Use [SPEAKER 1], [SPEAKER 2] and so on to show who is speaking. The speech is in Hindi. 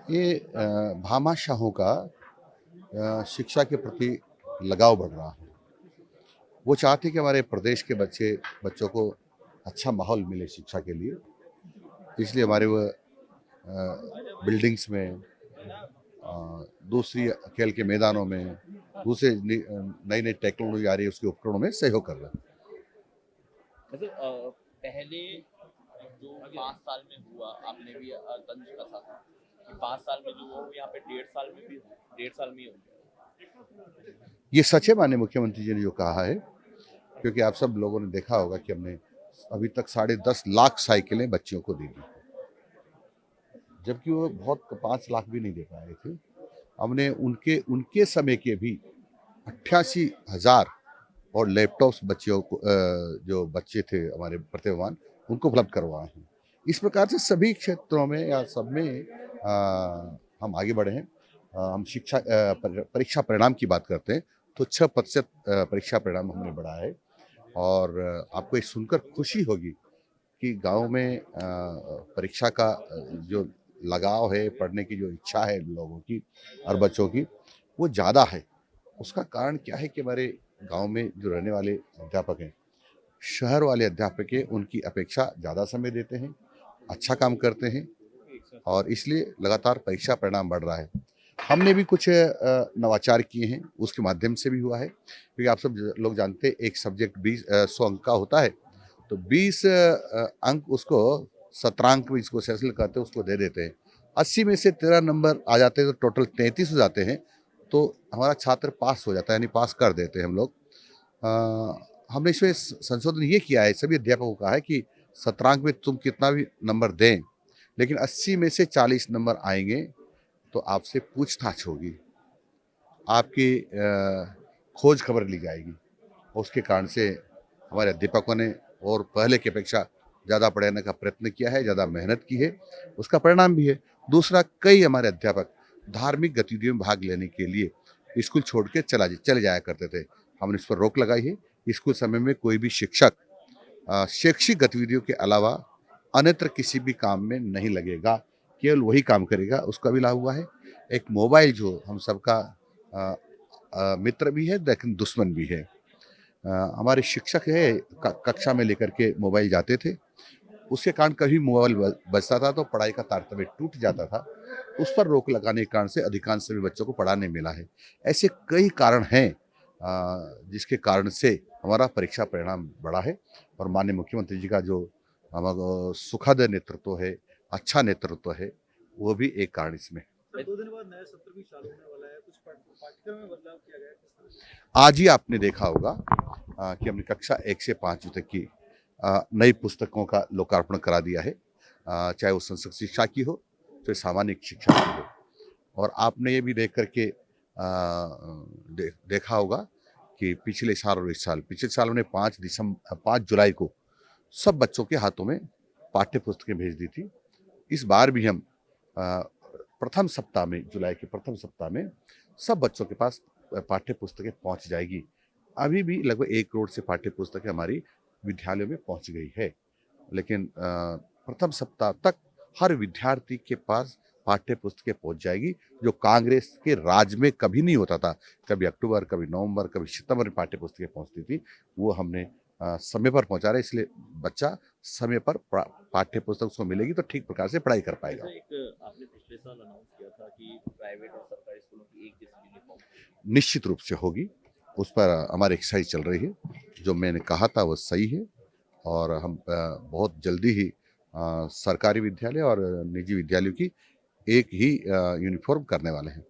[SPEAKER 1] ये भामाशाहों का शिक्षा के प्रति लगाव बढ़ रहा है। वो चाहते कि हमारे प्रदेश के बच्चों को अच्छा माहौल मिले शिक्षा के लिए, इसलिए हमारे वो बिल्डिंग्स में, दूसरी खेल के मैदानों में, दूसरे नई नई टेक्नोलॉजी आ रही है उसके उपकरणों में सहयोग कर रहे हैं।
[SPEAKER 2] मतलब पहले जो 5 साल में हुआ, आपने भी तंज कसा था कि 5 साल में जो हुआ वो यहाँ पे 1.5 साल में भी 1.5 साल में ही हो गया।
[SPEAKER 1] ये सच है माननीय मुख्यमंत्री जी ने जो कहा है, क्योंकि आप सब लोगों ने देखा होगा कि हमने अभी तक 10.5 लाख साइकिलें बच्चियों को दी थी, जबकि वो बहुत 5 लाख भी नहीं दे पाए थे। हमने उनके उनके समय के भी 88,000 और लैपटॉप्स बच्चियों को, जो बच्चे थे हमारे प्रतिभावान, उनको उपलब्ध करवाए हैं। इस प्रकार से सभी क्षेत्रों में या सब में हम आगे बढ़े हैं। हम शिक्षा परीक्षा परिणाम की बात करते हैं तो 6% परीक्षा परिणाम हमने बढ़ाया है। और आपको ये सुनकर खुशी होगी कि गांव में परीक्षा का जो लगाव है, पढ़ने की जो इच्छा है लोगों की और बच्चों की, वो ज़्यादा है। उसका कारण क्या है कि हमारे गांव में जो रहने वाले अध्यापक हैं, शहर वाले अध्यापक हैं, उनकी अपेक्षा ज़्यादा समय देते हैं, अच्छा काम करते हैं और इसलिए लगातार परीक्षा परिणाम बढ़ रहा है। हमने भी कुछ नवाचार किए हैं, उसके माध्यम से भी हुआ है, क्योंकि आप सब लोग जानते हैं एक सब्जेक्ट 100 अंक का होता है, तो 20 अंक उसको सत्रांक भी इसको सेशनल कहते हैं, उसको दे देते हैं। 80 में से 13 नंबर आ जाते हैं तो टोटल 33 हो जाते हैं, तो हमारा छात्र पास हो जाता है, यानी पास कर देते हैं हम लोग। हमने इसमें संशोधन ये किया है, सभी अध्यापकों को कहा है कि सत्रांक में तुम कितना भी नंबर दें, लेकिन 80 में से 40 नंबर आएंगे तो आपसे पूछताछ होगी, आपकी खोज खबर ली जाएगी। उसके कारण से हमारे अध्यापकों ने और पहले की अपेक्षा ज़्यादा पढ़ाने का प्रयत्न किया है, ज़्यादा मेहनत की है, उसका परिणाम भी है। दूसरा, कई हमारे अध्यापक धार्मिक गतिविधियों में भाग लेने के लिए स्कूल छोड़ के चले जाया करते थे। हमने इस पर रोक लगाई है। स्कूल समय में कोई भी शिक्षक शैक्षिक गतिविधियों के अलावा अन्यत्र किसी भी काम में नहीं लगेगा, केवल वही काम करेगा। उसका भी लाभ हुआ है। एक मोबाइल जो हम सबका मित्र भी है लेकिन दुश्मन भी है। हमारे शिक्षक है कक्षा में लेकर के मोबाइल जाते थे, उसके कारण कभी मोबाइल बजता था तो पढ़ाई का तारतम्य टूट जाता था। उस पर रोक लगाने के कारण से अधिकांश सभी बच्चों को पढ़ाने मिला है। ऐसे कई कारण हैं जिसके कारण से हमारा परीक्षा परिणाम बढ़ा है और माननीय मुख्यमंत्री जी का जो हमारा सुखद नेतृत्व है, अच्छा नेतृत्व है, वो भी एक कारण इसमें।
[SPEAKER 2] 2 दिन बाद नया सत्र भी चालू होने वाला है, कुछ पाठ्यक्रम में बदलाव किया गया है?
[SPEAKER 1] आज ही आपने देखा होगा कि हमने कक्षा 1 से 5 तक की नई पुस्तकों का लोकार्पण करा दिया है, चाहे वो संस्कृत शिक्षा की हो, चाहे सामान्य शिक्षा की हो। और आपने ये भी देख करके देखा होगा कि पिछले साल और इस साल, पिछले साल हमने 5 जुलाई को सब बच्चों के हाथों में पाठ्य पुस्तकें भेज दी थी। इस बार भी हम प्रथम सप्ताह में, जुलाई के प्रथम सप्ताह में सब बच्चों के पास पाठ्य पुस्तकें पहुंच जाएगी। अभी भी लगभग 1 करोड़ से पाठ्य पुस्तकें हमारी विद्यालयों में पहुंच गई है, लेकिन प्रथम सप्ताह तक हर विद्यार्थी के पास पाठ्य पुस्तकें पहुंच जाएगी, जो कांग्रेस के राज में कभी नहीं होता था। कभी अक्टूबर, कभी नवंबर, कभी सितंबर में पाठ्य पुस्तकें पहुंचती थी, वो हमने समय पर पहुंचा रहे, इसलिए बच्चा समय पर पाठ्य पुस्तक उसको मिलेगी तो ठीक प्रकार से पढ़ाई कर पाएगा।
[SPEAKER 2] एक आपने पिछले साल अनाउंस किया था कि प्राइवेट और सरकारी स्कूलों की एक जैसी यूनिफॉर्म
[SPEAKER 1] निश्चित रूप से होगी, उस पर हमारी एक्सरसाइज चल रही है। जो मैंने कहा था वो सही है और हम बहुत जल्दी ही सरकारी विद्यालय और निजी विद्यालयों की एक ही यूनिफॉर्म करने वाले हैं।